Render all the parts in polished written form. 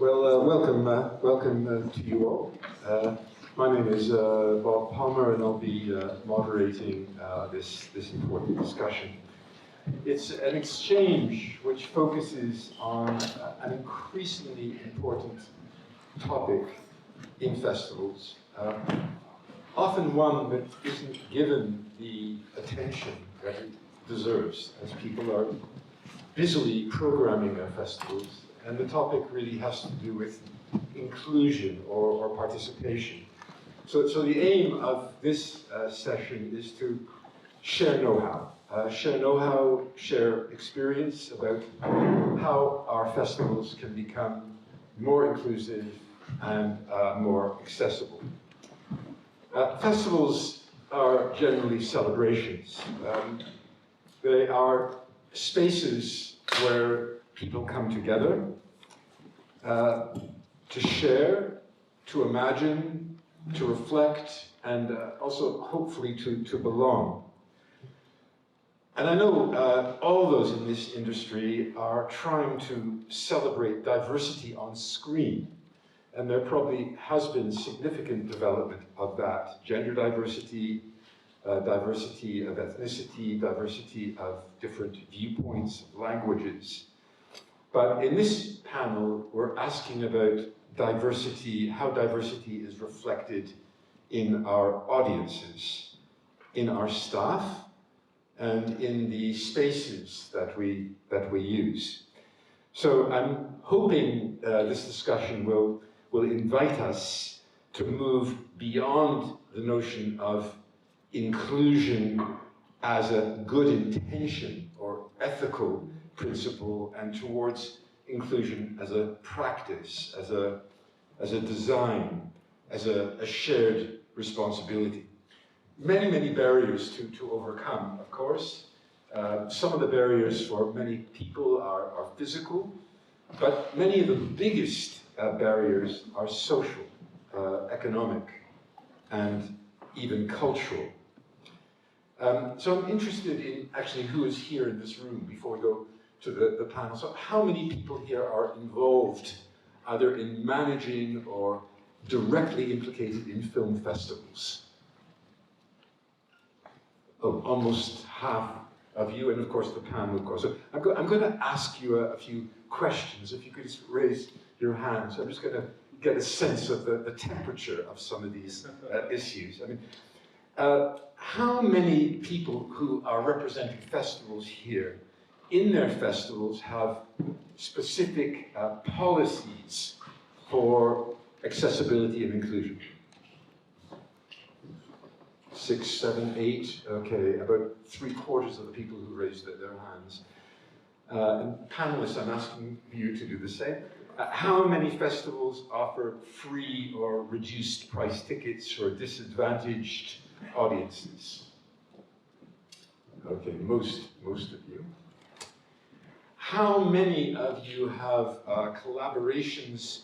Well, welcome to you all. My name is Bob Palmer, and I'll be moderating this important discussion. It's an exchange which focuses on an increasingly important topic in festivals, often one that isn't given the attention that it deserves, as people are busily programming their festivals. And the topic really has to do with inclusion or participation. So the aim of this session is to share know-how. Share experience about how our festivals can become more inclusive and more accessible. Festivals are generally celebrations. They are spaces where people come together to share, to imagine, to reflect, and also hopefully to belong. And I know all those in this industry are trying to celebrate diversity on screen, and there probably has been significant development of that. Gender diversity, diversity of ethnicity, diversity of different viewpoints, languages. But in this panel, we're asking about diversity, how diversity is reflected in our audiences, in our staff, and in the spaces that we use. So I'm hoping this discussion will invite us to move beyond the notion of inclusion as a good intention or ethical principle and towards inclusion as a practice, as a design, as a shared responsibility. Many barriers to overcome, of course. Some of the barriers for many people are physical, but many of the biggest barriers are social, economic, and even cultural. So I'm interested in actually who is here in this room before we go to the panel. So how many people here are involved either in managing or directly implicated in film festivals? Oh, almost half of you, and of course the panel, of course. So I'm going to ask you a few questions. If you could just raise your hands. I'm just going to get a sense of the temperature of some of these issues. I mean, how many people who are representing festivals here, in their festivals, have specific policies for accessibility and inclusion? 6, 7, 8, okay, about 3/4 of the people who raised their hands. And panelists, I'm asking you to do the same. How many festivals offer free or reduced price tickets for disadvantaged audiences? Okay, most of you. How many of you have collaborations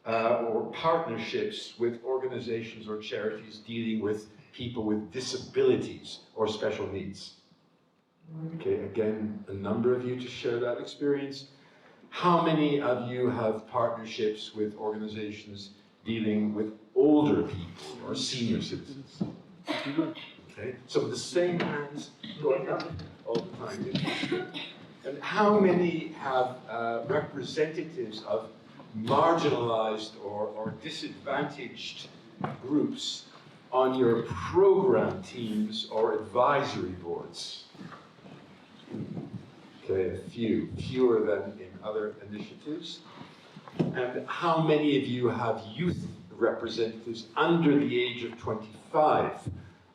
or partnerships with organizations or charities dealing with people with disabilities or special needs? Okay, again, a number of you to share that experience. How many of you have partnerships with organizations dealing with older people or senior citizens? Okay, so the same hands going up all the time. And how many have representatives of marginalized or disadvantaged groups on your program teams or advisory boards? Okay, a few, fewer than in other initiatives. And how many of you have youth representatives under the age of 25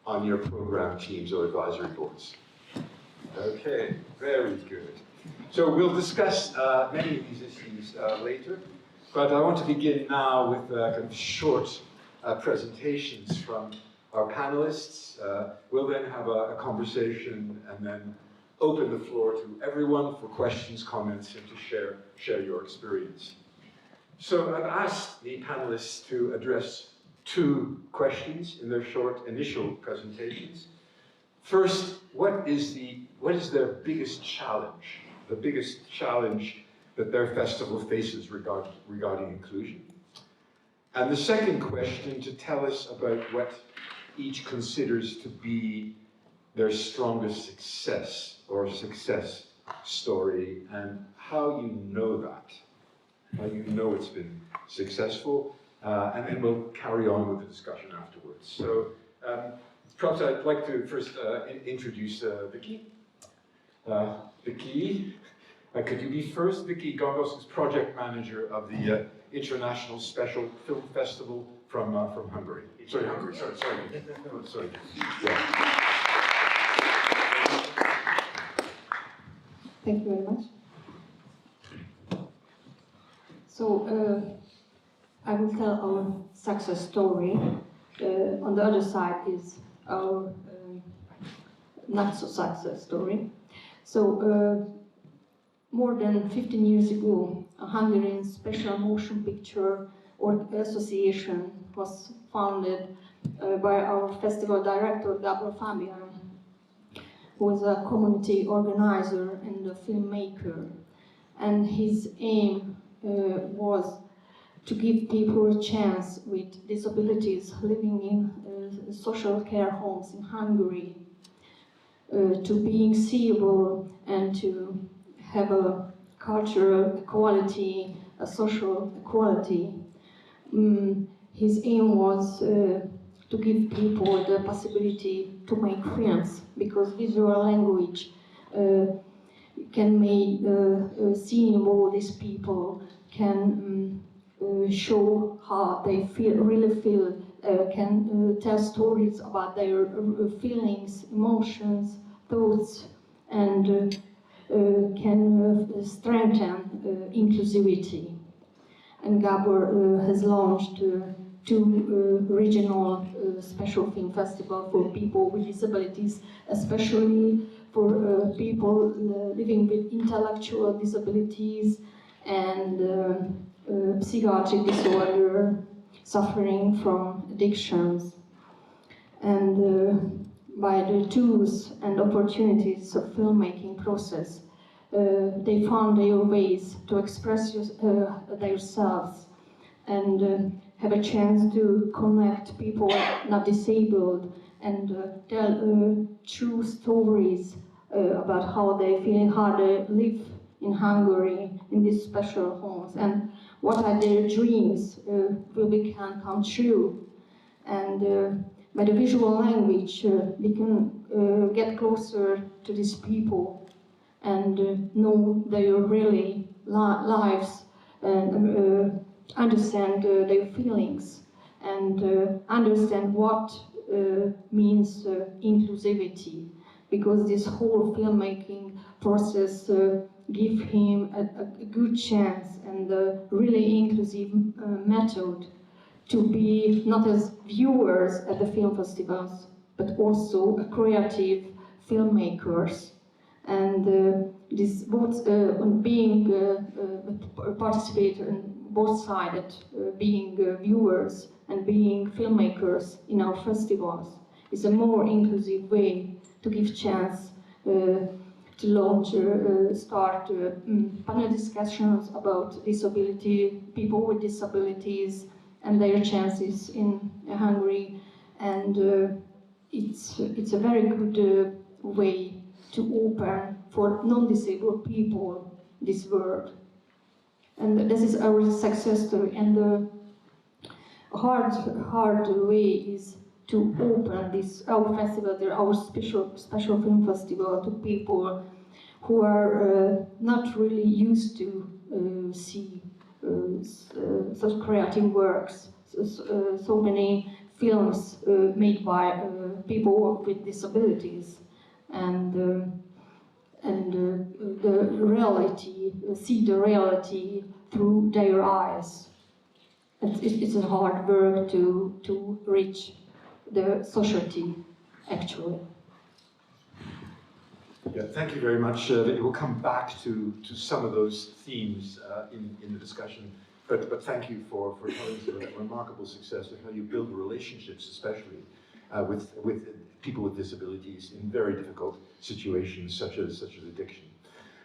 on your program teams or advisory boards? Okay, very good. So we'll discuss many of these issues later, but I want to begin now with kind of short presentations from our panelists. We'll then have a conversation and then open the floor to everyone for questions, comments, and to share your experience. So I've asked the panelists to address 2 questions in their short initial presentations. First, what is their biggest challenge? The biggest challenge that their festival faces regarding inclusion. And the second question, to tell us about what each considers to be their strongest success or success story, and how you know that, how you know it's been successful, and then we'll carry on with the discussion afterwards. So perhaps I'd like to first introduce Vicky. Vicky, could you be first? Vicky Gongos is project manager of the International Special Film Festival from Hungary. Sorry. Yeah. Thank you very much. So I will tell our success story. On the other side is our not so success story. So more than 15 years ago, a Hungarian Special Motion Picture Association was founded by our festival director, Gábor Fabian, who was a community organizer and a filmmaker. And his aim was to give people a chance with disabilities living in social care homes in Hungary to being seeable and to have a cultural equality, a social equality. His aim was to give people the possibility to make films, because visual language can make seeable these people, can show how they really feel, can tell stories about their feelings, emotions, thoughts, and can strengthen inclusivity. And Gábor has launched two regional special film festivals for people with disabilities, especially for people living with intellectual disabilities and psychiatric disorder, suffering from addictions. And by the tools and opportunities of filmmaking process, they found their ways to express themselves and have a chance to connect people not disabled and tell true stories about how they feel, how they live in Hungary in these special homes, and what are their dreams really can come true. And by the visual language, we can get closer to these people and know their really lives and understand their feelings and understand what means inclusivity, because this whole filmmaking process gives him a good chance and a really inclusive method to be not as viewers at the film festivals, but also creative filmmakers. And this both being participate on both sides, being viewers and being filmmakers in our festivals, is a more inclusive way to give chance to launch, start panel discussions about disability, people with disabilities, and their chances in Hungary. And it's a very good way to open for non-disabled people this world. And this is our success story. And the hard way is to open this our festival, our special film festival, to people who are not really used to see such creative works. So many films made by people with disabilities, and the reality, see the reality through their eyes. It's a hard work to reach the society, actually. Yeah, thank you very much. We'll come back to some of those themes in the discussion. But thank you for telling us about remarkable success and how you build relationships, especially with people with disabilities in very difficult situations such as addiction.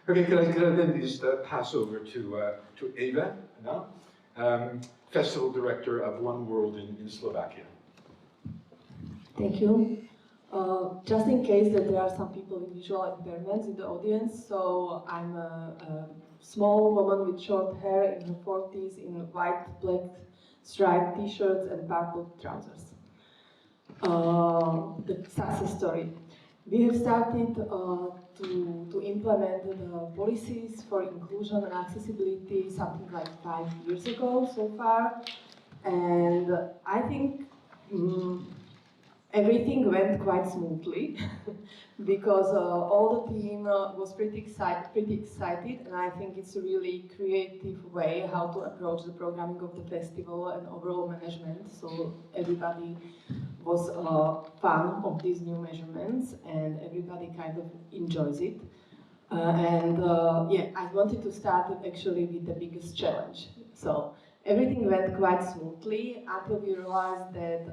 Okay, could I then just pass over to Eva now, Festival Director of One World in Slovakia. Thank you. Just in case that there are some people with visual impairments in the audience, so I'm a small woman with short hair in her 40s in white, black striped t-shirts and purple trousers. The success story. We have started to implement the policies for inclusion and accessibility something like 5 years ago so far, and I think everything went quite smoothly because all the team was pretty excited, and I think it's a really creative way how to approach the programming of the festival and overall management. So everybody was fan of these new measurements, and everybody kind of enjoys it. Yeah, I wanted to start actually with the biggest challenge. So everything went quite smoothly until we realized that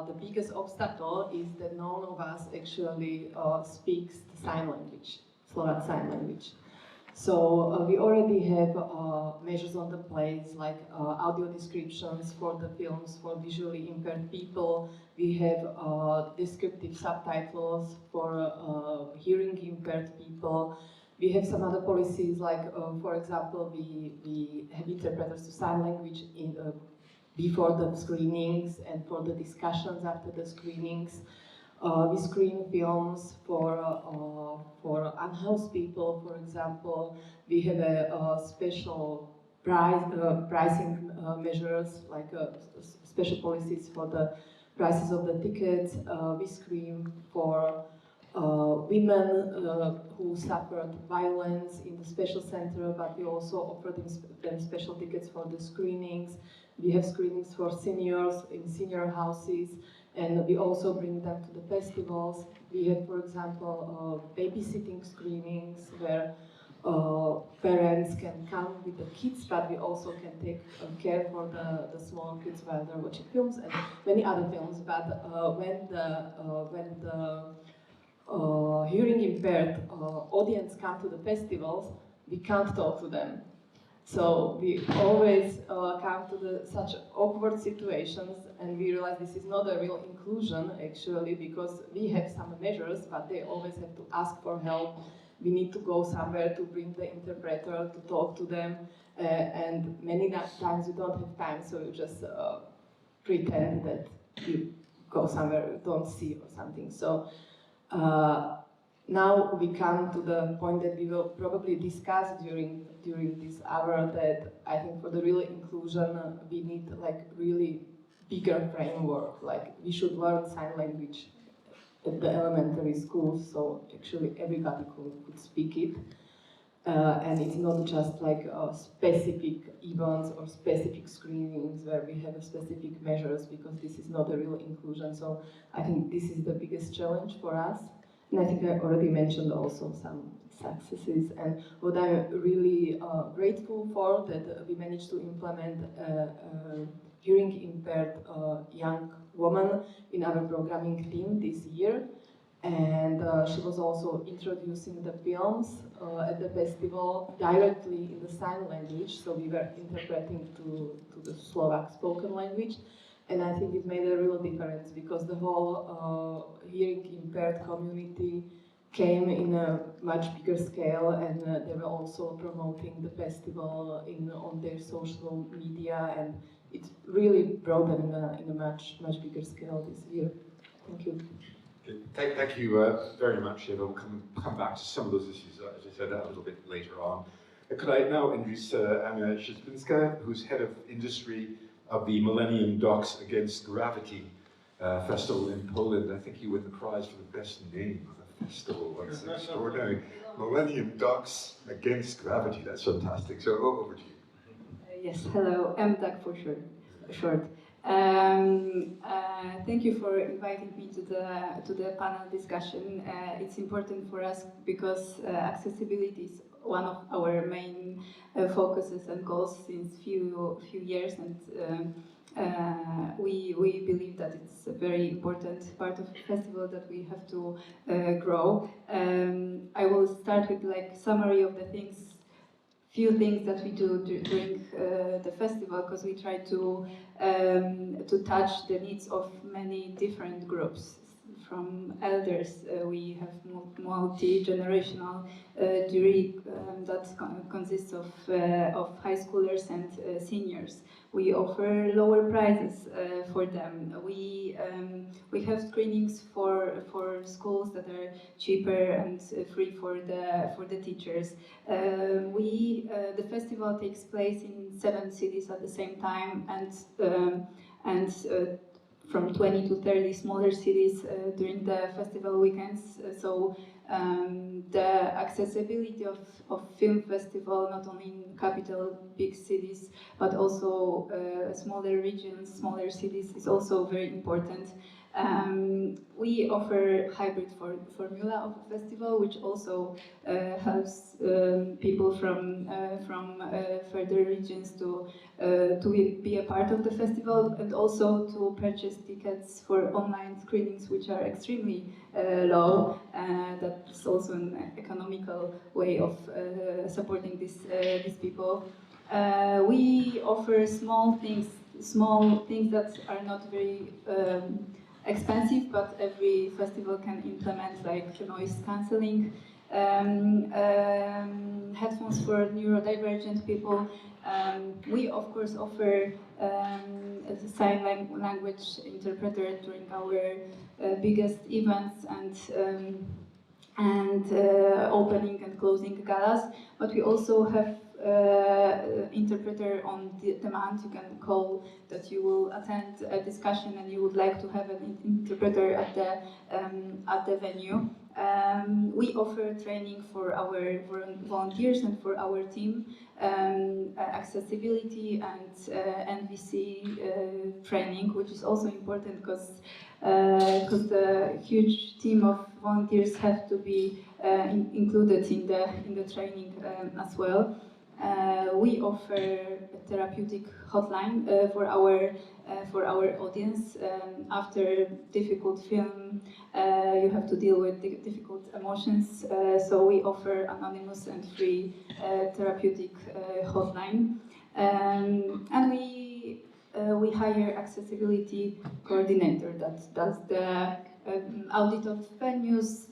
the biggest obstacle is that none of us actually speaks the sign language, Slovak sign language. So we already have measures on the place, like audio descriptions for the films for visually impaired people. We have descriptive subtitles for hearing impaired people. We have some other policies, like for example, we have interpreters to sign language before the screenings and for the discussions after the screenings. We screen films for unhoused people, for example. We have a special pricing measures, like special policies for the prices of the tickets. We screen for women who suffered violence in the special center, but we also offer them special tickets for the screenings. We have screenings for seniors in senior houses, and we also bring them to the festivals. We have, for example, babysitting screenings where parents can come with the kids, but we also can take care for the small kids while they're watching films and many other films. But when the hearing impaired audience come to the festivals, we can't talk to them. So we always come to such awkward situations, and we realize this is not a real inclusion actually, because we have some measures, but they always have to ask for help. We need to go somewhere to bring the interpreter to talk to them, and many times you don't have time, so you just pretend that you go somewhere you don't see or something. So now we come to the point that we will probably discuss during this hour, that I think for the real inclusion we need like really bigger framework. Like we should learn sign language at the elementary schools, so actually everybody could speak it. And it's not just like specific events or specific screenings where we have specific measures, because this is not a real inclusion. So I think this is the biggest challenge for us. And I think I already mentioned also some successes. And what I'm really grateful for, that we managed to implement a hearing impaired young woman in our programming team this year. And she was also introducing the films at the festival directly in the sign language, so we were interpreting to the Slovak spoken language. And I think it made a real difference, because the whole hearing impaired community came in a much bigger scale, and they were also promoting the festival on their social media, and it really brought them in a much bigger scale this year. Thank you. Thank you very much, Eva. We'll come back to some of those issues, as I said, a little bit later on. Could I now introduce Anna Szczypinska, who's head of industry of the Millennium Docs Against Gravity Festival in Poland. I think you win the prize for the best name of a festival. That's extraordinary. Millennium Docs Against Gravity. That's fantastic. So over to you. Yes, hello, MDAG for short. Thank you for inviting me to the panel discussion. It's important for us because accessibility is one of our main focuses and goals since few years, and we believe that it's a very important part of the festival that we have to grow. I will start with like summary of the few things that we do during the festival, because we try to touch the needs of many different groups. From elders, we have multi-generational jury that consists of high schoolers and seniors. We offer lower prices for them. We have screenings for schools that are cheaper and free for the teachers. The festival takes place in 7 cities at the same time, and from 20 to 30 smaller cities during the festival weekends. So the accessibility of film festival, not only in capital big cities, but also smaller regions, smaller cities, is also very important. We offer hybrid formula of the festival, which also helps people from further regions to be a part of the festival, and also to purchase tickets for online screenings, which are extremely low. That's also an economical way of supporting these people. We offer small things that are not very expensive, but every festival can implement, like noise cancelling, headphones for neurodivergent people. We of course offer a sign language interpreter during our biggest events and opening and closing galas, but we also have interpreter on demand. You can call that you will attend a discussion and you would like to have an interpreter at the venue. We offer training for our volunteers and for our team, accessibility and NVC training, which is also important because the huge team of volunteers have to be included in the training as well. We offer a therapeutic hotline for our audience. After difficult film, you have to deal with difficult emotions, so we offer anonymous and free therapeutic hotline. And we hire accessibility coordinator that does the audit of venues,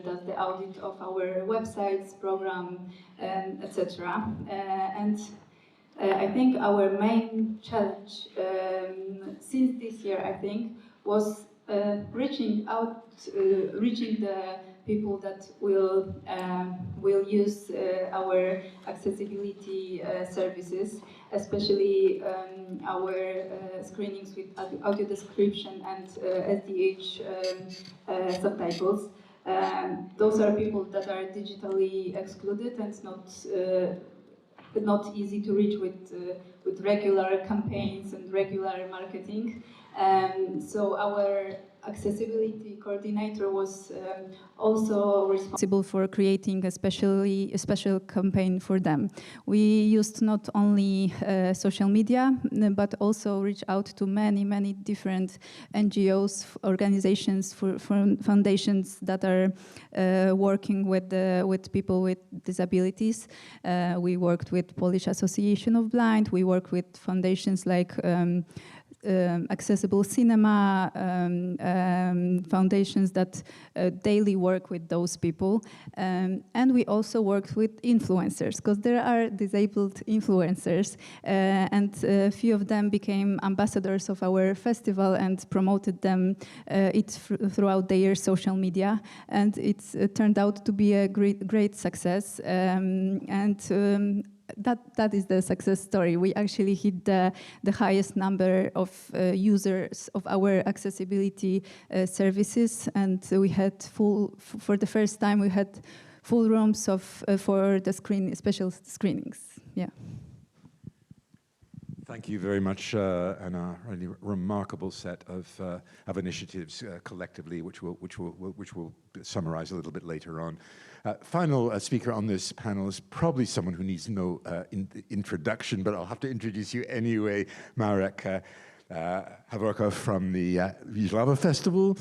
does the audit of our websites, program, etc. And I think our main challenge since this year, I think, was reaching the people that will use our accessibility services, especially our screenings with audio description and SDH subtitles. Those are people that are digitally excluded and not easy to reach with regular campaigns and regular marketing. So our accessibility coordinator was also responsible for creating a special campaign for them. We used not only social media, but also reach out to many different NGOs, organizations, foundations that are working with people with disabilities. We worked with Polish Association of Blind. We work with foundations like Accessible Cinema, foundations that daily work with those people. And we also worked with influencers, because there are disabled influencers, and a few of them became ambassadors of our festival and promoted them throughout their social media. And it's turned out to be a great success. That is the success story. We actually hit the highest number of users of our accessibility services, and we had for the first time we had full rooms for the special screenings. Yeah. Thank you very much, Anna. Really remarkable set of initiatives collectively, which we'll summarize a little bit later on. Final speaker on this panel is probably someone who needs no introduction, but I'll have to introduce you anyway, Marek. Havorka from the Ji.hlava Festival,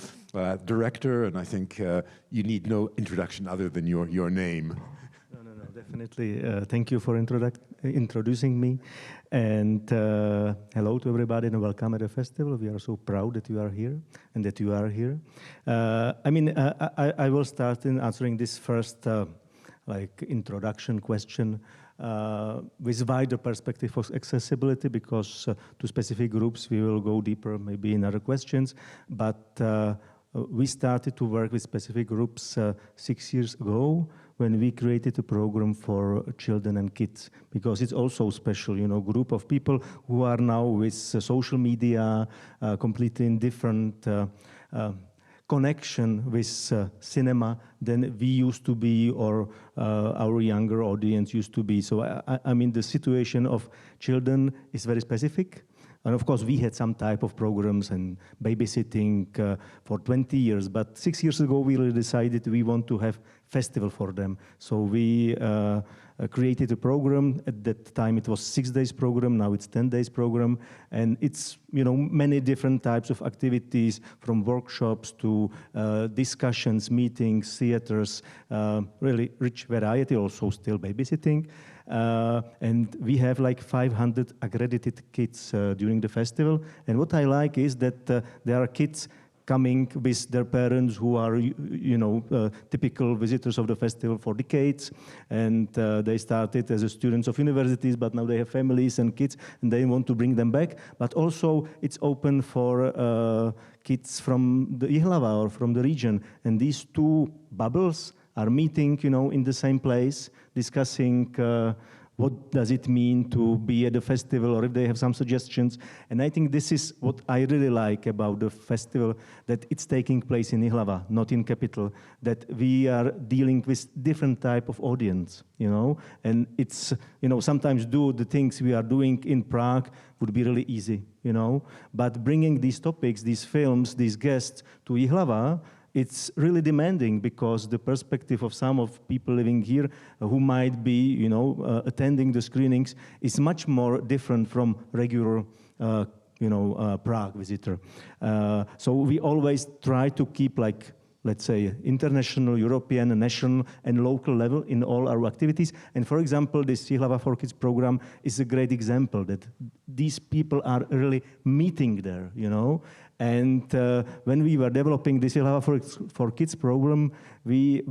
director, and I think you need no introduction other than your name. No, definitely. Thank you for introducing me. And hello to everybody and welcome at the festival. We are so proud that you are here and that you are here. I will start in answering this first introduction question with wider perspective of accessibility, because to specific groups we will go deeper maybe in other questions. But we started to work with specific groups 6 years ago when we created a program for children and kids, because it's also special, group of people who are now with social media, completely in different connection with cinema than we used to be, or our younger audience used to be. So I mean, the situation of children is very specific. And of course, we had some type of programs and babysitting for 20 years. But 6 years ago, we really decided we want to have festival for them. So we created a program. At that time, it was 6 days program. Now it's 10 days program. And it's, many different types of activities, from workshops to discussions, meetings, theaters, really rich variety, also still babysitting. And we have like 500 accredited kids during the festival. And what I like is that there are kids coming with their parents who are, typical visitors of the festival for decades. And they started as students of universities, but now they have families and kids, and they want to bring them back. But also it's open for kids from the Ji.hlava or from the region. And these two bubbles are meeting, in the same place, discussing what does it mean to be at the festival, or if they have some suggestions. And I think this is what I really like about the festival, that it's taking place in Ji.hlava, not in capital, that we are dealing with different type of audience, and it's, sometimes do the things we are doing in Prague would be really easy, but bringing these topics, these films, these guests to Ji.hlava, it's really demanding, because the perspective of some of people living here who might be, attending the screenings is much more different from regular, Prague visitor. So we always try to keep, let's say, international, European, national, and local level in all our activities. And for example, this Ji.hlava for Kids program is a great example that these people are really meeting there, And when we were developing this Ji.hlava for Kids program, we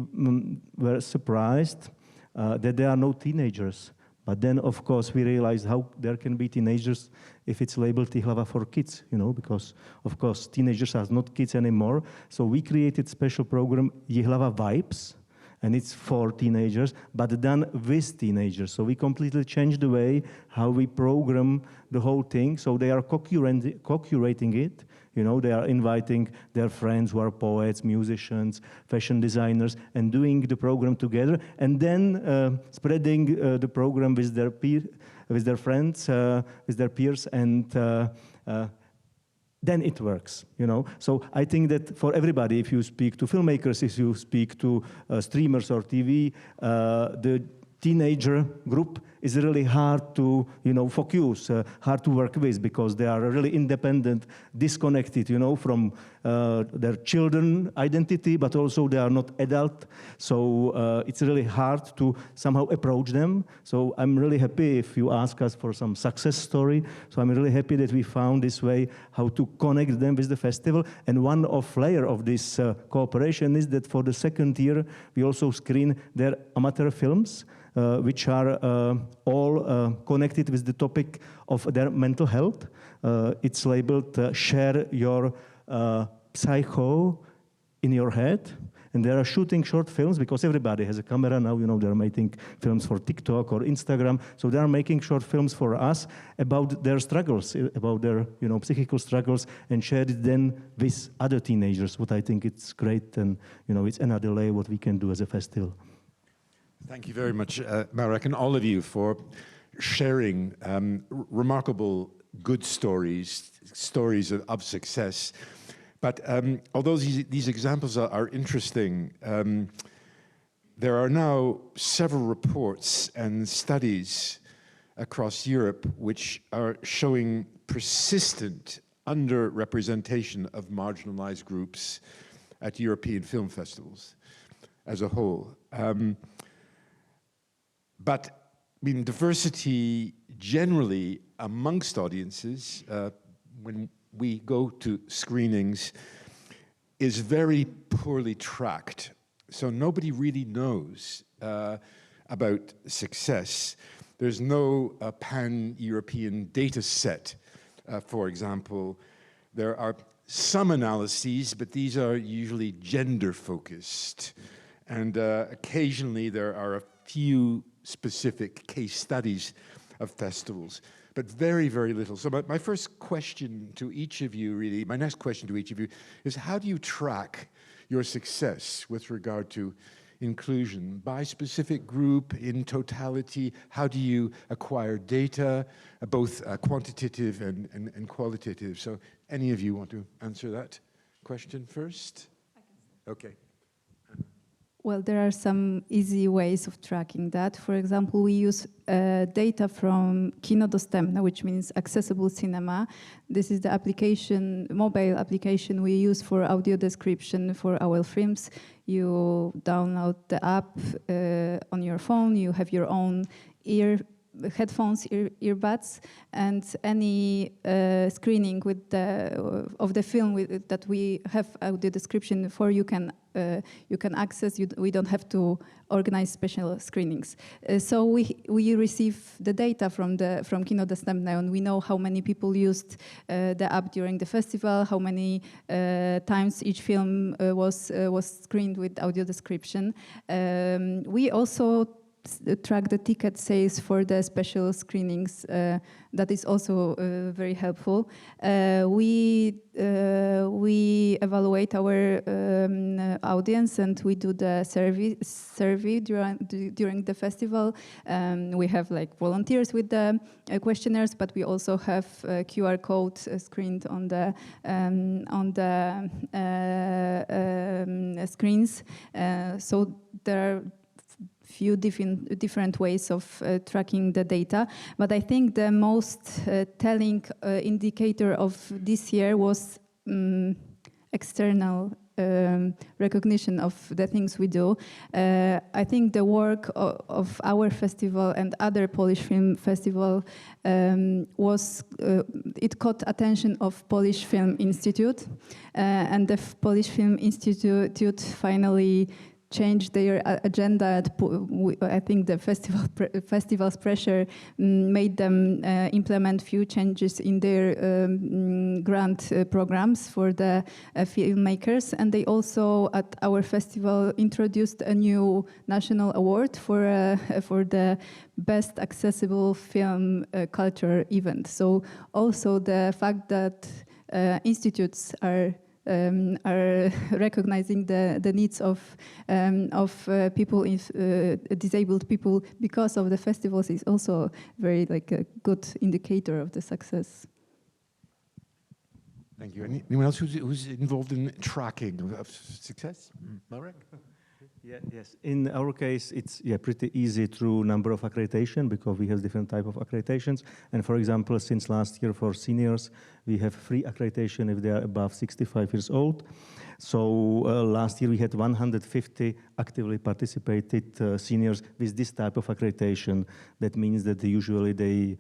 were surprised that there are no teenagers. But then, of course, we realized how there can be teenagers if it's labeled Ji.hlava for Kids, because, of course, teenagers are not kids anymore. So we created special program, Ji.hlava Vibes, and it's for teenagers, but done with teenagers. So we completely changed the way how we program the whole thing. So they are co-curating it. They are inviting their friends who are poets, musicians, fashion designers, and doing the program together, and then spreading the program with their friends, with their peers, and then it works, So I think that for everybody, if you speak to filmmakers, if you speak to streamers or TV, the teenager group is really hard to, focus, hard to work with, because they are really independent, disconnected, from their children identity, but also they are not adult. So it's really hard to somehow approach them. So I'm really happy if you ask us for some success story. So I'm really happy that we found this way how to connect them with the festival. And one layer of this cooperation is that for the second year, we also screen their amateur films, which are all connected with the topic of their mental health. It's labeled Share Your Psycho in Your Head. And they are shooting short films, because everybody has a camera now, they're making films for TikTok or Instagram. So they are making short films for us about their struggles, about their, psychical struggles, and share it then with other teenagers, what I think it's great. And, it's another layer what we can do as a festival. Thank you very much, Marek, and all of you for sharing remarkable good stories of success. But although these examples are interesting, there are now several reports and studies across Europe which are showing persistent underrepresentation of marginalized groups at European film festivals as a whole. But I mean, diversity generally amongst audiences, when we go to screenings, is very poorly tracked. So nobody really knows about success. There's no pan-European data set, for example. There are some analyses, but these are usually gender-focused. And occasionally there are a few specific case studies of festivals, but very, very little. So my first question to each of you, really, my next question to each of you is, how do you track your success with regard to inclusion by specific group, in totality? How do you acquire data, both quantitative and qualitative? So any of you want to answer that question first? I can say. Okay. Well, there are some easy ways of tracking that. For example, we use data from Kino Dostępne, which means accessible cinema. This is the application, mobile application we use for audio description for our films. You download the app on your phone, you have your own headphones, earbuds, and any screening with of the film that we have audio description for, you can access. We don't have to organize special screenings. So we receive the data from Kino Dostępne, and we know how many people used the app during the festival, how many times each film was screened with audio description. We also track the ticket sales for the special screenings. That is also very helpful. We evaluate our audience, and we do the survey during the festival. We have like volunteers with the questionnaires, but we also have a QR code screened on the screens. So there are few different ways of tracking the data, but I think the most telling indicator of this year was external recognition of the things we do. I think the work of our festival and other Polish film festival it caught attention of Polish Film Institute, and the Polish Film Institute finally changed their agenda. I think the festival's pressure made them implement few changes in their grant programs for the filmmakers, and they also at our festival introduced a new national award for the best accessible film culture event. So also the fact that institutes are recognizing the needs of people, disabled people, because of the festivals is also very like a good indicator of the success. Thank you. Anyone else who's involved in tracking of success? Marek? Yes. In our case, it's pretty easy through number of accreditation, because we have different type of accreditations. And for example, since last year for seniors, we have free accreditation if they are above 65 years old. So last year we had 150 actively participated seniors with this type of accreditation. That means that usually they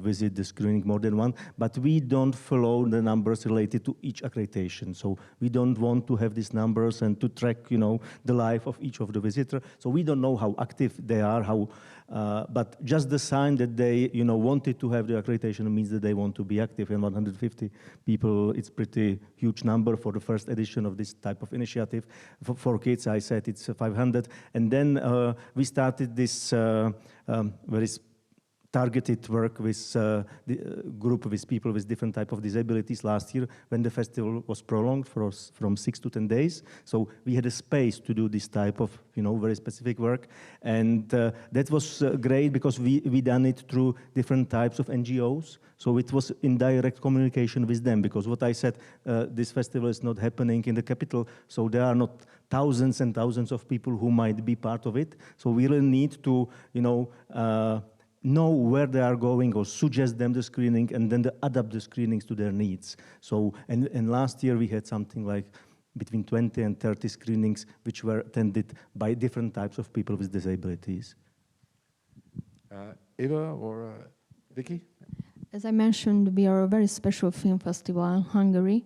visit the screening more than one, but we don't follow the numbers related to each accreditation. So we don't want to have these numbers and to track, the life of each of the visitors. So we don't know how active they are, but just the sign that they, wanted to have the accreditation means that they want to be active. And 150 people, it's pretty huge number for the first edition of this type of initiative. For kids, I said it's 500. And then we started this very targeted work with the group with people with different type of disabilities last year when the festival was prolonged from 6 to 10 days. So we had a space to do this type of, very specific work. And that was great because we done it through different types of NGOs. So it was in direct communication with them, because what I said, this festival is not happening in the capital, so there are not thousands and thousands of people who might be part of it. So we really need to, know where they are going or suggest them the screening, and then they adapt the screenings to their needs. So, and last year we had something like between 20 and 30 screenings which were attended by different types of people with disabilities. Eva or Vicky? As I mentioned, we are a very special film festival in Hungary,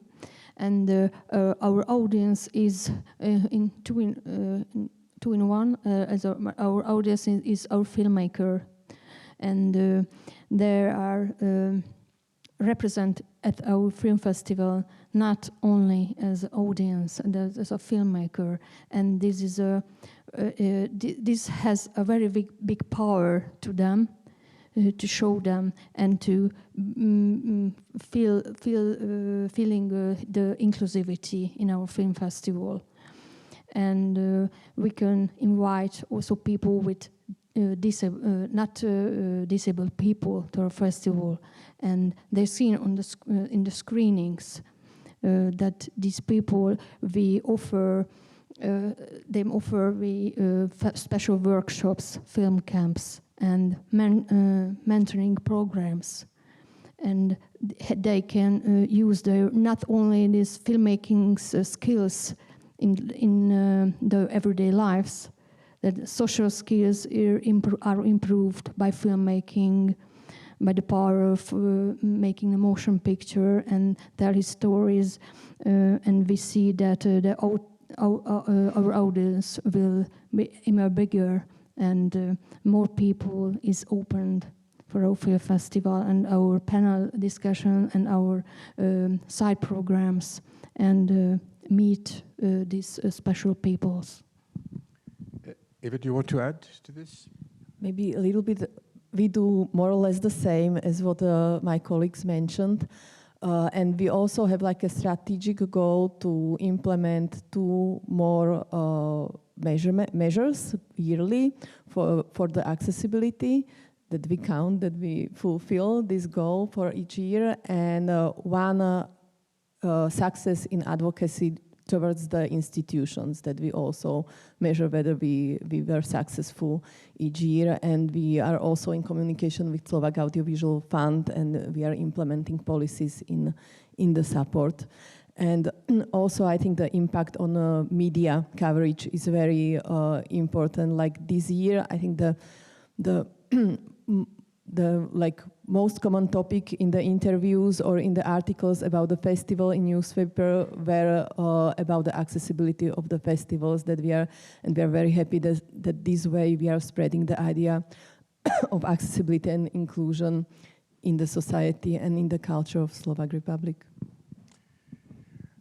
and our audience is in two in one. As our audience is our filmmaker, and there are represented at our film festival not only as audience and as a filmmaker, and this is this has a very big power to them. To show them and to feeling the inclusivity in our film festival, and we can invite also people with disabled people to our festival, and they're seen on in the screenings that these people we offer. Special workshops, film camps, and mentoring programs, and they can use their not only these filmmaking skills in their everyday lives, that social skills are improved by filmmaking, by the power of making a motion picture and telling stories, and we see that our audience will be even bigger, and more people is opened for our film festival and our panel discussion and our side programs, and meet these special peoples. Eva, do you want to add to this? Maybe a little bit. We do more or less the same as what my colleagues mentioned. And we also have like a strategic goal to implement 2 more measures yearly for the accessibility, that we count, that we fulfill this goal for each year, and one success in advocacy towards the institutions, that we also measure whether we were successful each year. And we are also in communication with Slovak Audiovisual Fund, and we are implementing policies in the support. And also I think the impact on media coverage is very important. Like this year, I think the like most common topic in the interviews or in the articles about the festival in newspaper were about the accessibility of the festivals that we are very happy that this way we are spreading the idea of accessibility and inclusion in the society and in the culture of Slovak Republic.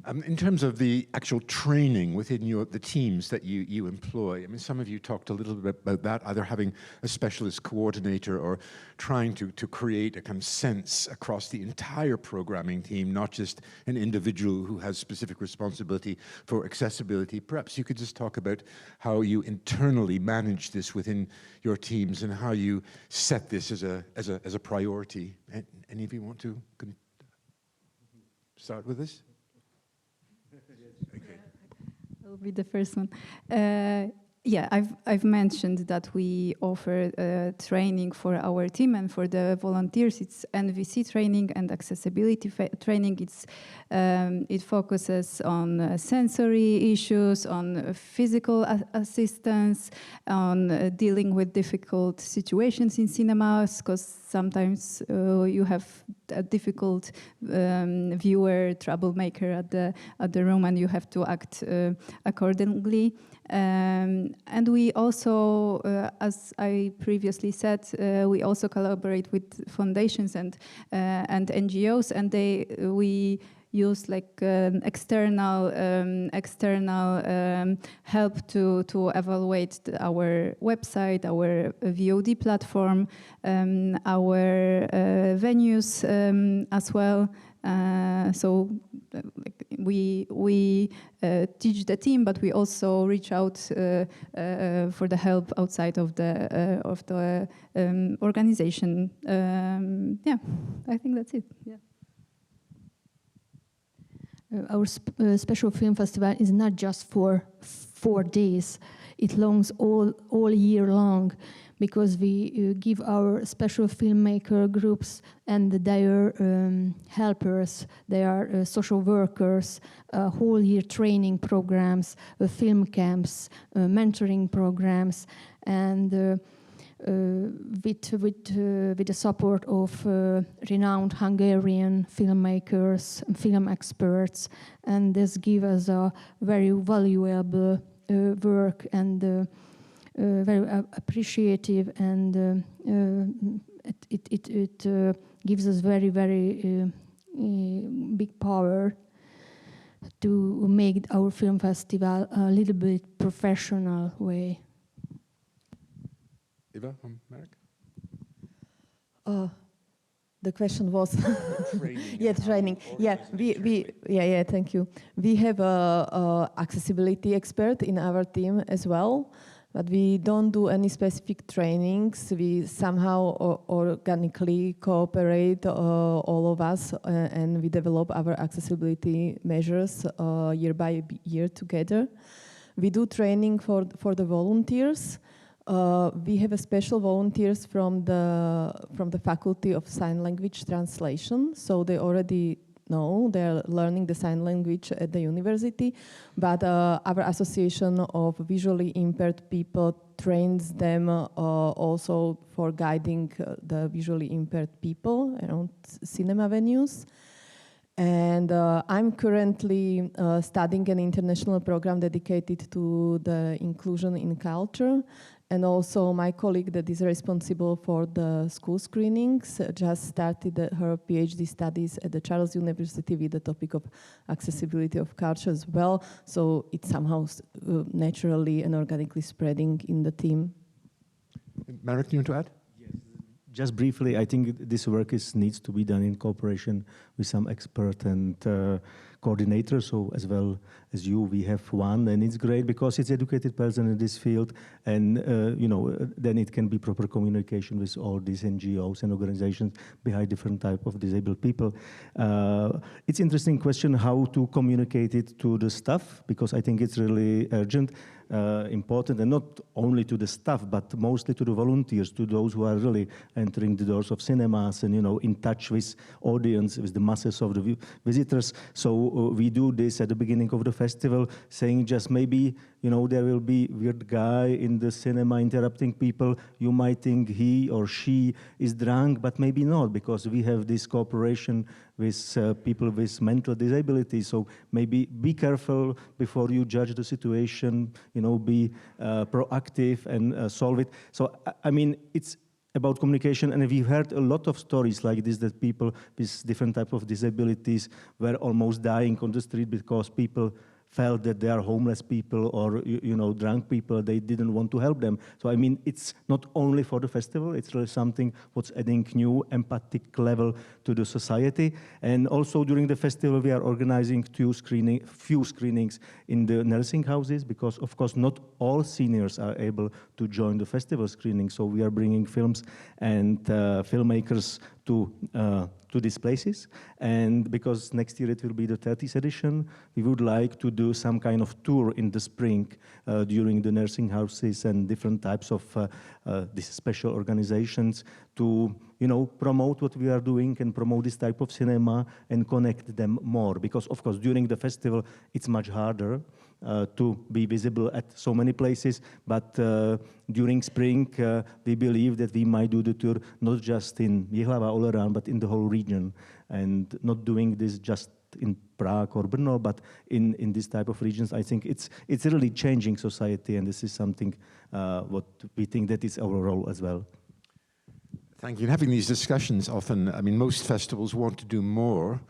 In terms of the actual training within the teams that you employ, I mean, some of you talked a little bit about that, either having a specialist coordinator or trying to create a kind of sense across the entire programming team, not just an individual who has specific responsibility for accessibility. Perhaps you could just talk about how you internally manage this within your teams and how you set this as a priority. Any of you want to start with this? Okay. I'll be the first one. Yeah, I've mentioned that we offer training for our team and for the volunteers. It's NVC training and accessibility training. It focuses on sensory issues, on physical assistance, on dealing with difficult situations in cinemas, because sometimes you have a difficult viewer, troublemaker at the room, and you have to act accordingly. And we also, as I previously said, we also collaborate with foundations and NGOs, and we use like external help to evaluate our website, our VOD platform, our venues as well. So we teach the team, but we also reach out for the help outside of the organization. Yeah, I think that's it. Yeah. Our special film festival is not just for 4 days. It longs all year long, because we give our special filmmaker groups and their helpers, they are social workers, whole year training programs, film camps, mentoring programs, and with the support of renowned Hungarian filmmakers, film experts, and this gives us a very valuable work and very appreciative, and it gives us very big power to make our film festival a little bit professional way. Eva, Marek? The question was Training. yeah, training. Yeah, thank you. We have a accessibility expert in our team as well, but we don't do any specific trainings. We somehow organically cooperate, all of us, and we develop our accessibility measures year by year together. We do training for the volunteers. We have a special volunteers from the Faculty of Sign Language Translation, so they already know they're learning the sign language at the university, but our association of visually impaired people trains them also for guiding the visually impaired people around cinema venues. And I'm currently studying an international program dedicated to the inclusion in culture. And also my colleague that is responsible for the school screenings just started her PhD studies at the Charles University with the topic of accessibility of culture as well. So it's somehow naturally and organically spreading in the team. Marek, do you want to add? Just briefly, I think this work needs to be done in cooperation with some expert and coordinators. So as well as you, we have one, and it's great because it's educated person in this field, and then it can be proper communication with all these NGOs and organizations behind different type of disabled people. It's interesting question how to communicate it to the staff, because I think it's really urgent. Important, and not only to the staff, but mostly to the volunteers, to those who are really entering the doors of cinemas and in touch with audience, with the masses of the visitors. So we do this at the beginning of the festival, saying just maybe there will be weird guy in the cinema interrupting people. You might think he or she is drunk, but maybe not, because we have this cooperation with people with mental disabilities. So maybe be careful before you judge the situation, be proactive and solve it. So, I mean, it's about communication, and we've heard a lot of stories like this, that people with different type of disabilities were almost dying on the street because people felt that they are homeless people or drunk people. They didn't want to help them. So I mean, it's not only for the festival. It's really something what's adding new empathic level to the society. And also during the festival, we are organizing few screenings in the nursing houses, because of course not all seniors are able to join the festival screening. So we are bringing films and filmmakers to these places. And because next year it will be the 30th edition, we would like to do some kind of tour in the spring during the nursing houses and different types of these special organizations to promote what we are doing and promote this type of cinema and connect them more. Because of course during the festival it's much harder to be visible at so many places, but during spring we believe that we might do the tour not just in Ji.hlava all around, but in the whole region, and not doing this just in Prague or Brno, but in this type of regions. I think it's really changing society, and this is something what we think that is our role as well. Thank you. Having these discussions often, I mean, most festivals want to do more.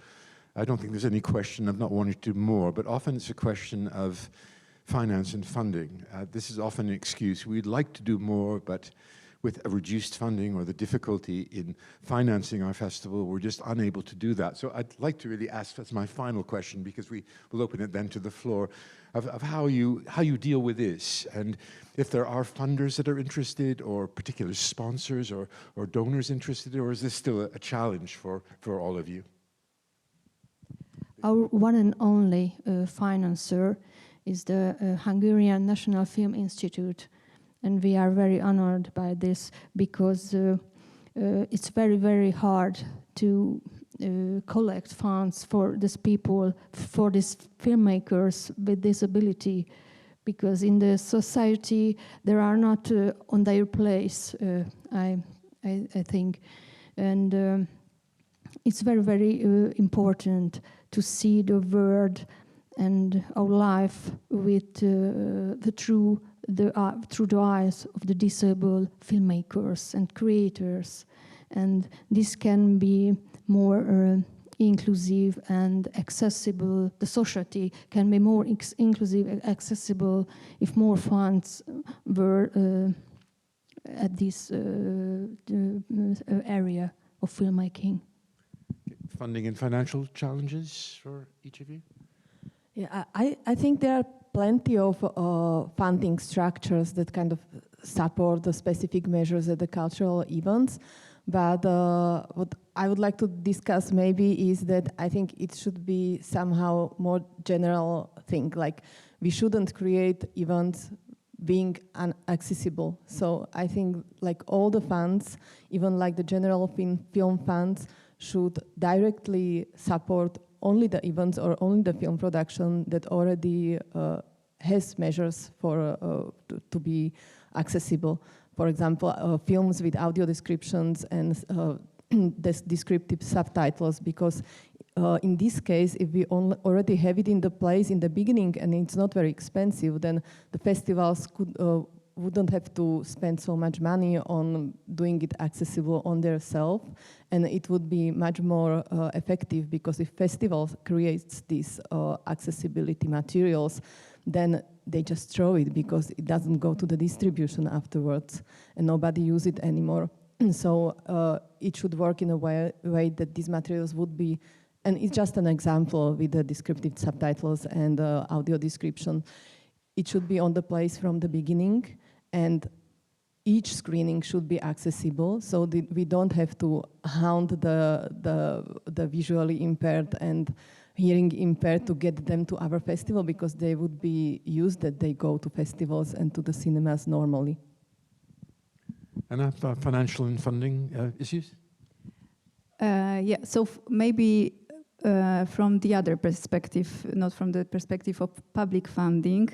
I don't think there's any question of not wanting to do more, but often it's a question of finance and funding. This is often an excuse. We'd like to do more, but with a reduced funding or the difficulty in financing our festival, we're just unable to do that. So I'd like to really ask, that's my final question, because we will open it then to the floor, of how you deal with this, and if there are funders that are interested, or particular sponsors or donors interested, or is this still a challenge for all of you? Our one and only financer is the Hungarian National Film Institute. and we are very honored by this because it's very, very hard to collect funds for these people, for these filmmakers with disability, because in the society they are not on their place, I think. And it's very, very important to see the world and our life with through the eyes of the disabled filmmakers and creators, and this can be more inclusive and accessible. The society can be more inclusive and accessible if more funds were at this area of filmmaking. Funding and financial challenges for each of you? Yeah, I think there are plenty of funding structures that kind of support the specific measures at the cultural events. But what I would like to discuss maybe is that I think it should be somehow more general thing. Like, we shouldn't create events being inaccessible. So I think like all the funds, even like the general film funds, should directly support only the events or only the film production that already has measures for to be accessible. For example, films with audio descriptions and descriptive subtitles, because in this case, if we already have it in the place in the beginning and it's not very expensive, then the festivals wouldn't have to spend so much money on doing it accessible on their self, and it would be much more effective, because if festivals creates these accessibility materials, then they just throw it because it doesn't go to the distribution afterwards and nobody use it anymore. So it should work in a way that these materials would be, and it's just an example with the descriptive subtitles and audio description. It should be on the place from the beginning, and each screening should be accessible, so that we don't have to hound the visually impaired and hearing impaired to get them to our festival, because they would be used that they go to festivals and to the cinemas normally. And financial and funding issues? Yeah, so maybe from the other perspective, not from the perspective of public funding,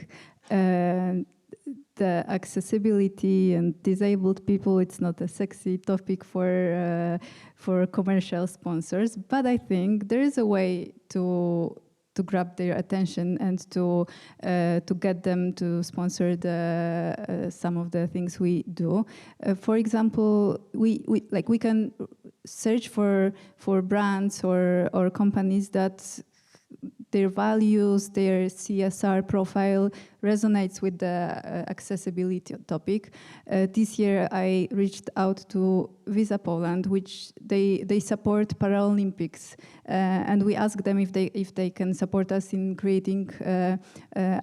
the accessibility and disabled people, it's not a sexy topic for commercial sponsors, but I think there is a way to grab their attention and to get them to sponsor some of the things we do. For example, we can search for brands or companies that their values, their CSR profile resonates with the accessibility topic. This year I reached out to Visa Poland, which they support Paralympics, and we asked them if they can support us in creating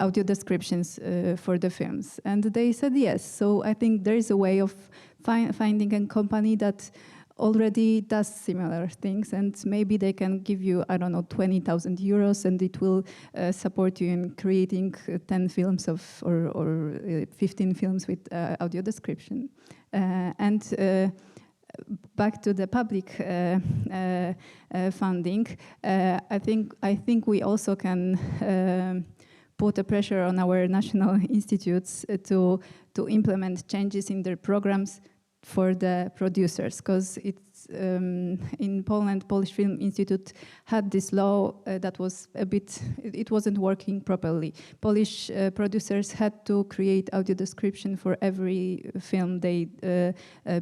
audio descriptions for the films, and they said yes. So I think there is a way of finding a company that already does similar things, and maybe they can give you, I don't know, 20,000 euros, and it will support you in creating 10 films or 15 films with audio description. And back to the public funding, I think we also can put a pressure on our national institutes to implement changes in their programs for the producers, because it's in Poland, Polish Film Institute had this law that was it wasn't working properly. Polish producers had to create audio description for every film they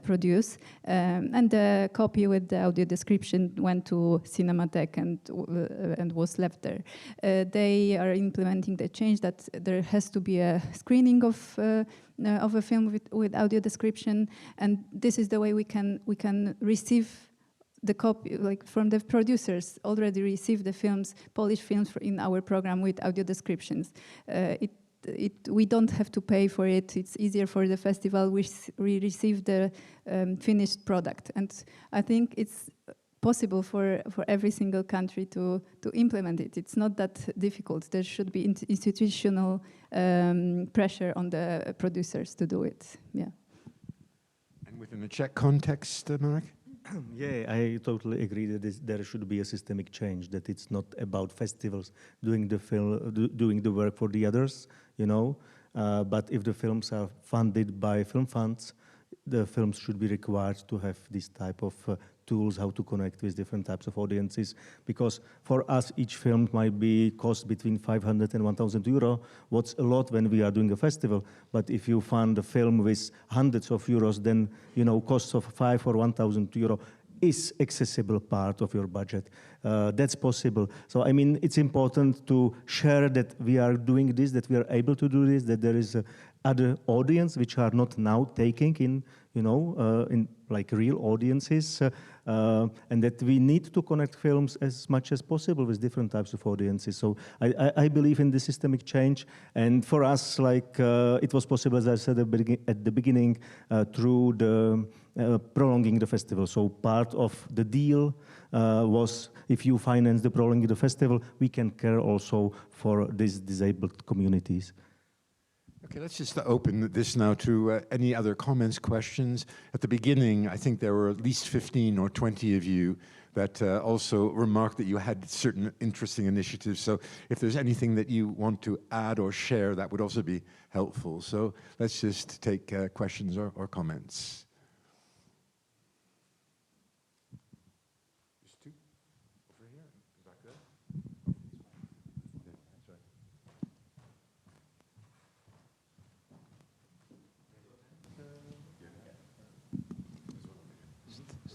produce, and the copy with the audio description went to Cinematheque and was left there. They are implementing the change that there has to be a screening of a film with audio description, and this is the way we can receive the copy, like from the producers already receive the films, Polish films in our program with audio descriptions. We don't have to pay for it. It's easier for the festival. We receive the finished product, and I think it's possible for every single country to implement it. It's not that difficult. There should be institutional pressure on the producers to do it. Yeah. And within the Czech context, Marek? Yeah, I totally agree that there should be a systemic change, that it's not about festivals doing the work for the others, you know, but if the films are funded by film funds, the films should be required to have this type of tools, how to connect with different types of audiences. Because for us, each film might be cost between 500 and 1,000 euro. What's a lot when we are doing a festival. But if you fund a film with hundreds of euros, then, you know, costs of 5 or 1,000 euro is accessible part of your budget. That's possible. So, I mean, it's important to share that we are doing this, that we are able to do this, that there is other audience which are not now taking in, you know, in like real audiences, and that we need to connect films as much as possible with different types of audiences. So I believe in the systemic change, and for us, like it was possible, as I said at the beginning, through the prolonging the festival. So part of the deal was, if you finance the prolonging the festival, we can care also for these disabled communities. Okay, let's just open this now to any other comments, questions. At the beginning, I think there were at least 15 or 20 of you that also remarked that you had certain interesting initiatives. So if there's anything that you want to add or share, that would also be helpful. So let's just take questions or comments. Just two? Over here? Back there? Yeah, that's right.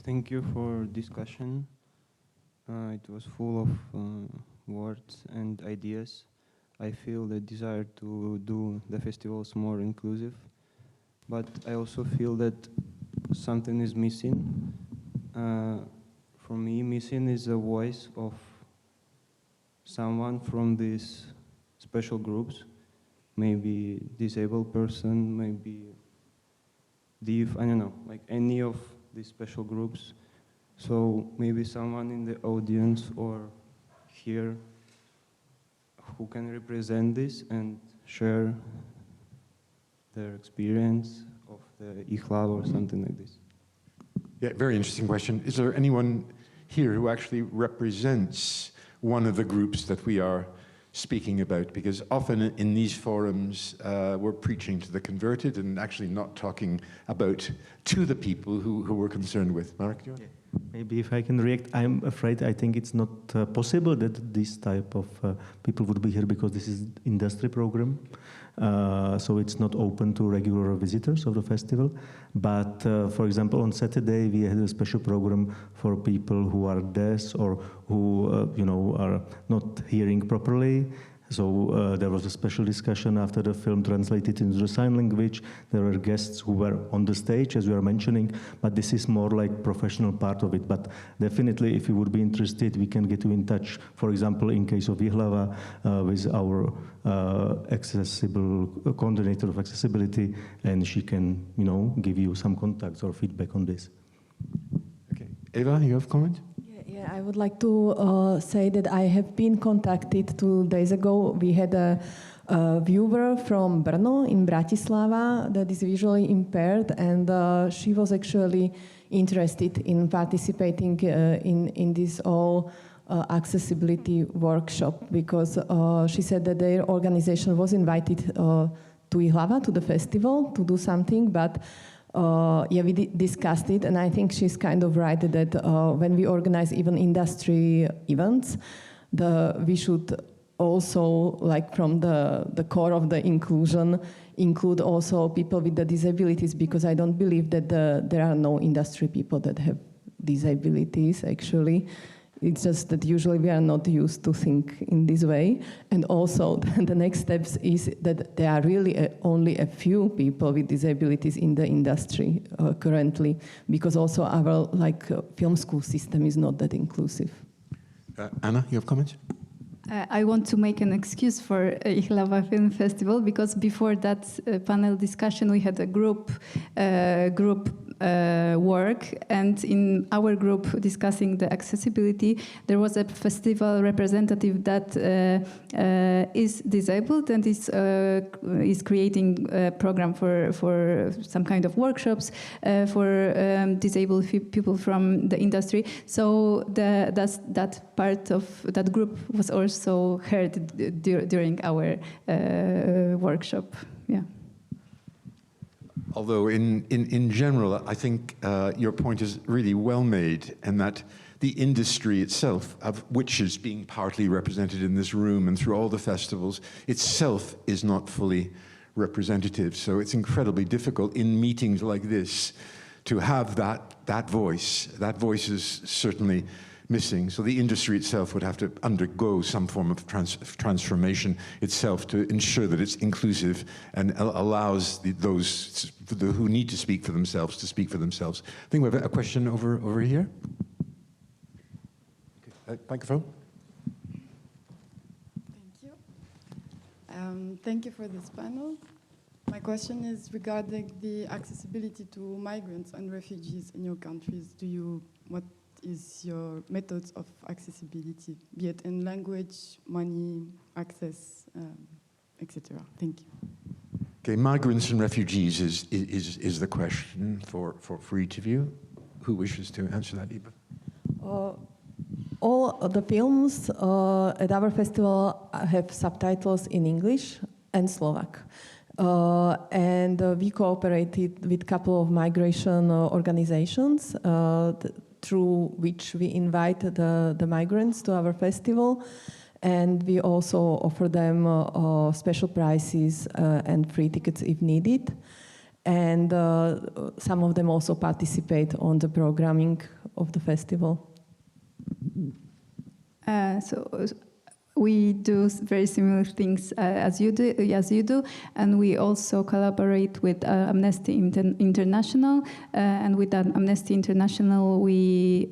Thank you for discussion. It was full of words and ideas. I feel the desire to do the festivals more inclusive, but I also feel that something is missing. For me, missing is a voice of someone from these special groups, maybe disabled person, maybe deaf, I don't know, like any of these special groups. So maybe someone in the audience or here who can represent this and share their experience of the Ji.hlava or something like this. Yeah, very interesting question. Is there anyone here who actually represents one of the groups that we are speaking about? Because often in these forums, we're preaching to the converted and actually not talking about to the people who we're concerned with. Marek, do you want? Yeah. Maybe if I can react, I'm afraid I think it's not possible that this type of people would be here because this is industry program. So it's not open to regular visitors of the festival. But for example, on Saturday, we had a special program for people who are deaf or who, you know, are not hearing properly. So there was a special discussion after the film translated into the sign language. There were guests who were on the stage, as we were mentioning, but this is more like professional part of it. But definitely, if you would be interested, we can get you in touch. For example, in case of Ji.hlava, with our accessible coordinator of accessibility, and she can, you know, give you some contacts or feedback on this. Okay, Eva, you have a comment? Yeah, I would like to say that I have been contacted 2 days ago. We had a viewer from Brno in Bratislava that is visually impaired, and she was actually interested in participating in this all accessibility workshop because she said that their organization was invited to Ji.hlava, to the festival, to do something, but yeah, we discussed it, and I think she's kind of right that when we organize even industry events, we should also, like from the core of the inclusion, include also people with the disabilities, because I don't believe that there are no industry people that have disabilities, actually. It's just that usually we are not used to think in this way. And also the next steps is that there are really only a few people with disabilities in the industry currently, because also our film school system is not that inclusive. Anna, you have comments? I want to make an excuse for Ji.hlava Film Festival, because before that panel discussion we had a group work, and in our group discussing the accessibility, there was a festival representative that is disabled and is creating a program for some kind of workshops for disabled people from the industry. So that part of that group was also heard during our workshop. Yeah. Although in general, I think your point is really well made, and that the industry itself, of which is being partly represented in this room and through all the festivals, itself is not fully representative. So it's incredibly difficult in meetings like this to have that voice. That voice is certainly missing. So the industry itself would have to undergo some form of transformation itself to ensure that it's inclusive and allows those who need to speak for themselves to speak for themselves. I think we have a question over here. Okay. Microphone. Thank you. Thank you for this panel. My question is regarding the accessibility to migrants and refugees in your countries. What is your methods of accessibility, be it in language, money, access, etc.? Thank you. Okay, migrants and refugees is the question for each of you. Who wishes to answer that, Iba? All of the films at our festival have subtitles in English and Slovak. And we cooperated with a couple of migration organizations through which we invite the migrants to our festival, and we also offer them special prices and free tickets if needed. And some of them also participate on the programming of the festival. So we do very similar things as you do, and we also collaborate with Amnesty International. And with Amnesty International, we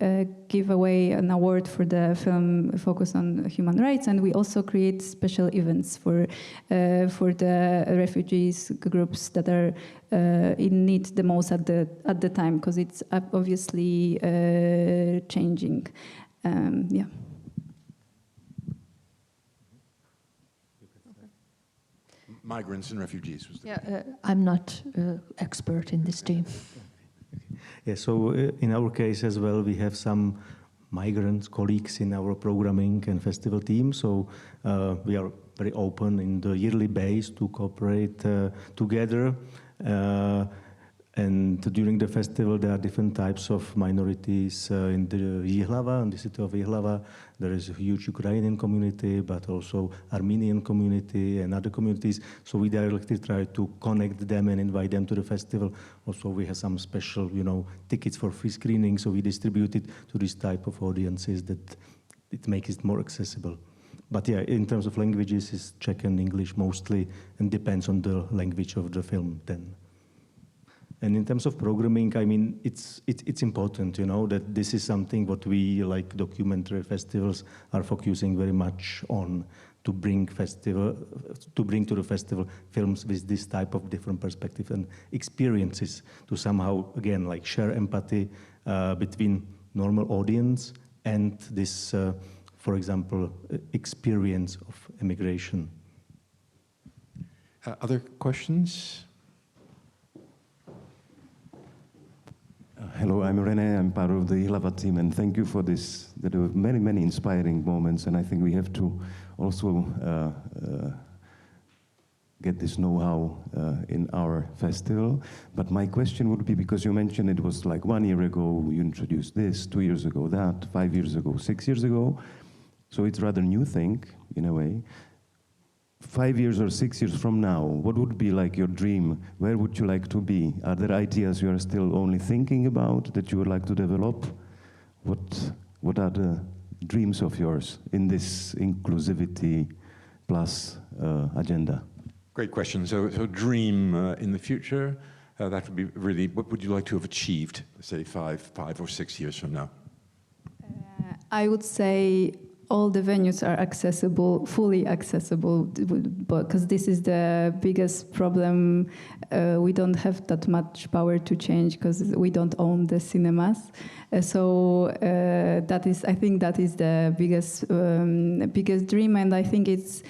give away an award for the film focus on human rights, and we also create special events for the refugees groups that are in need the most at the time, because it's obviously changing. Yeah. Migrants and refugees. I'm not expert in this team. Yeah, so in our case as well, we have some migrant colleagues in our programming and festival team. So we are very open in the yearly base to cooperate together. And during the festival, there are different types of minorities in the Ji.hlava, in the city of Ji.hlava. There is a huge Ukrainian community, but also Armenian community and other communities. So we directly try to connect them and invite them to the festival. Also, we have some special, tickets for free screening. So we distribute it to this type of audiences that it makes it more accessible. But yeah, in terms of languages, it's Czech and English mostly, and depends on the language of the film then. And in terms of programming, I mean, it's important, that this is something what we, like documentary festivals, are focusing very much on, to bring to the festival films with this type of different perspective and experiences to somehow, again, like share empathy between normal audience and this, for example, experience of immigration. Other questions? Hello, I'm René. I'm part of the Ji.hlava team, and thank you for this. There were many, many inspiring moments, and I think we have to also get this know-how in our festival. But my question would be, because you mentioned it was like 1 year ago, you introduced this, 2 years ago that, 5 years ago, 6 years ago. So it's rather new thing, in a way. 5 years or 6 years from now, what would be like your dream? Where would you like to be? Are there ideas you are still only thinking about that you would like to develop? What are the dreams of yours in this inclusivity plus agenda? Great question. So dream in the future, that would be really, what would you like to have achieved, say 5 or 6 years from now? I would say all the venues are accessible, fully accessible, because this is the biggest problem. We don't have that much power to change because we don't own the cinemas. So that is, I think, that is the biggest dream, and I think it's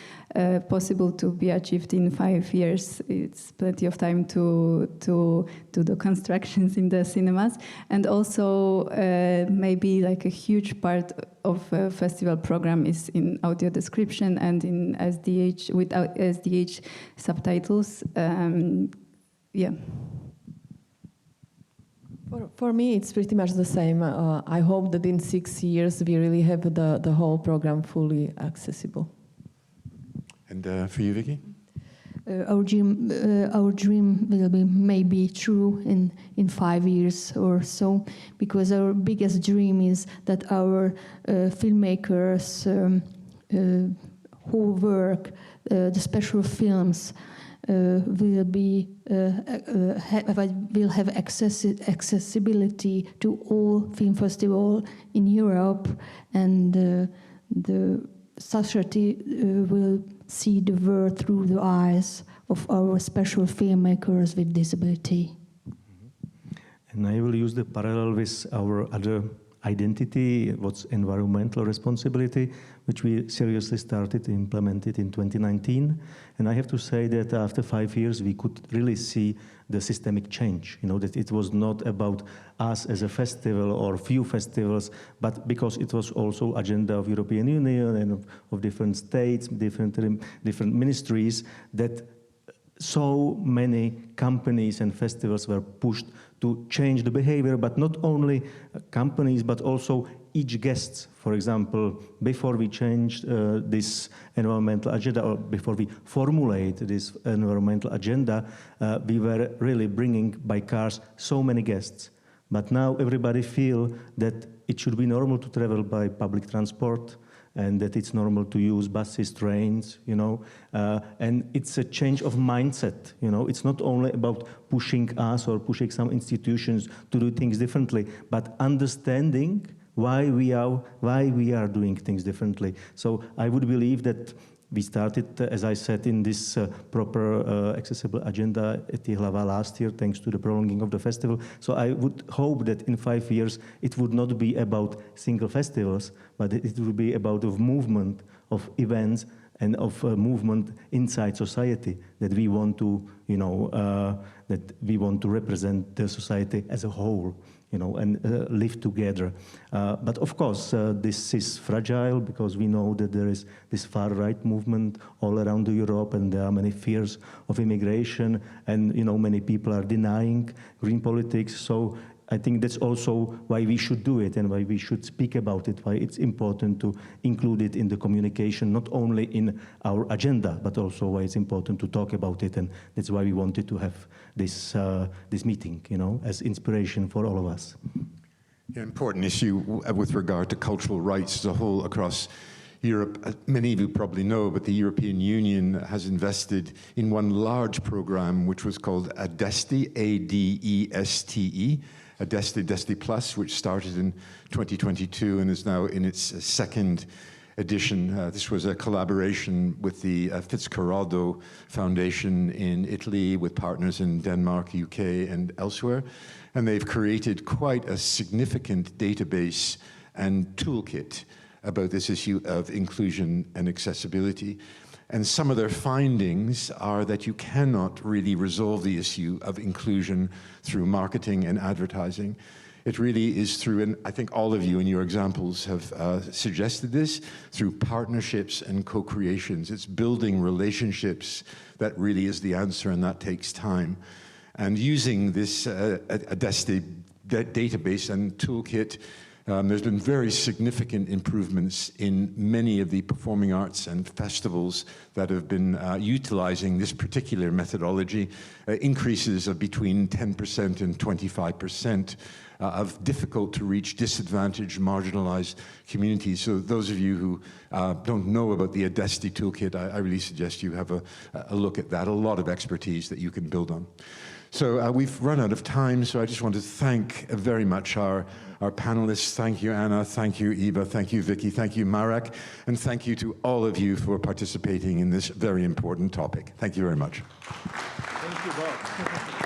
possible to be achieved in 5 years. It's plenty of time to do the constructions in the cinemas, and also maybe like a huge part of a festival program is in audio description and in SDH, without SDH subtitles. Yeah. For me, it's pretty much the same. I hope that in 6 years we really have the whole program fully accessible. And for you, Vicky? Our dream will be maybe true in 5 years or so, because our biggest dream is that our filmmakers who work the special films will have accessibility to all film festivals in Europe, and the society will see the world through the eyes of our special filmmakers with disability. And I will use the parallel with our other identity, what's environmental responsibility, which we seriously started to implement it in 2019. And I have to say that after 5 years, we could really see the systemic change, that it was not about us as a festival or few festivals, but because it was also agenda of European Union and of different states, different ministries, that so many companies and festivals were pushed to change the behavior, but not only companies, but also each guest. For example, before we changed this environmental agenda, or before we formulate this environmental agenda, we were really bringing by cars so many guests. But now everybody feel that it should be normal to travel by public transport, and that it's normal to use buses, trains, and it's a change of mindset, It's not only about pushing us or pushing some institutions to do things differently, but understanding why we are doing things differently. So I would believe that we started, as I said, in this proper accessible agenda at Ji.hlava last year, thanks to the prolonging of the festival. So I would hope that in 5 years, it would not be about single festivals, but it would be about a movement of events and of a movement inside society, that we want to, that we want to represent the society as a whole, and live together. But of course, this is fragile, because we know that there is this far-right movement all around Europe, and there are many fears of immigration, and many people are denying green politics. So I think that's also why we should do it, and why we should speak about it, why it's important to include it in the communication, not only in our agenda, but also why it's important to talk about it. And that's why we wanted to have this meeting, as inspiration for all of us. An important issue with regard to cultural rights as a whole across Europe. Many of you probably know, but the European Union has invested in one large program, which was called ADESTE, A-D-E-S-T-E, ADESTE Plus, which started in 2022 and is now in its second edition. This was a collaboration with the Fitzcarraldo Foundation in Italy, with partners in Denmark, UK, and elsewhere. And they've created quite a significant database and toolkit about this issue of inclusion and accessibility. And some of their findings are that you cannot really resolve the issue of inclusion through marketing and advertising. It really is through, and I think all of you in your examples have suggested this, through partnerships and co-creations. It's building relationships that really is the answer, and that takes time. And using this ADESTE database and toolkit, there's been very significant improvements in many of the performing arts and festivals that have been utilizing this particular methodology, increases of between 10% and 25% of difficult to reach, disadvantaged, marginalized communities. So those of you who don't know about the Adesti Toolkit, I really suggest you have a look at that. A lot of expertise that you can build on. So we've run out of time, so I just want to thank very much our panelists. Thank you, Anna. Thank you, Eva. Thank you, Vicky. Thank you, Marek. And thank you to all of you for participating in this very important topic. Thank you very much. Thank you both.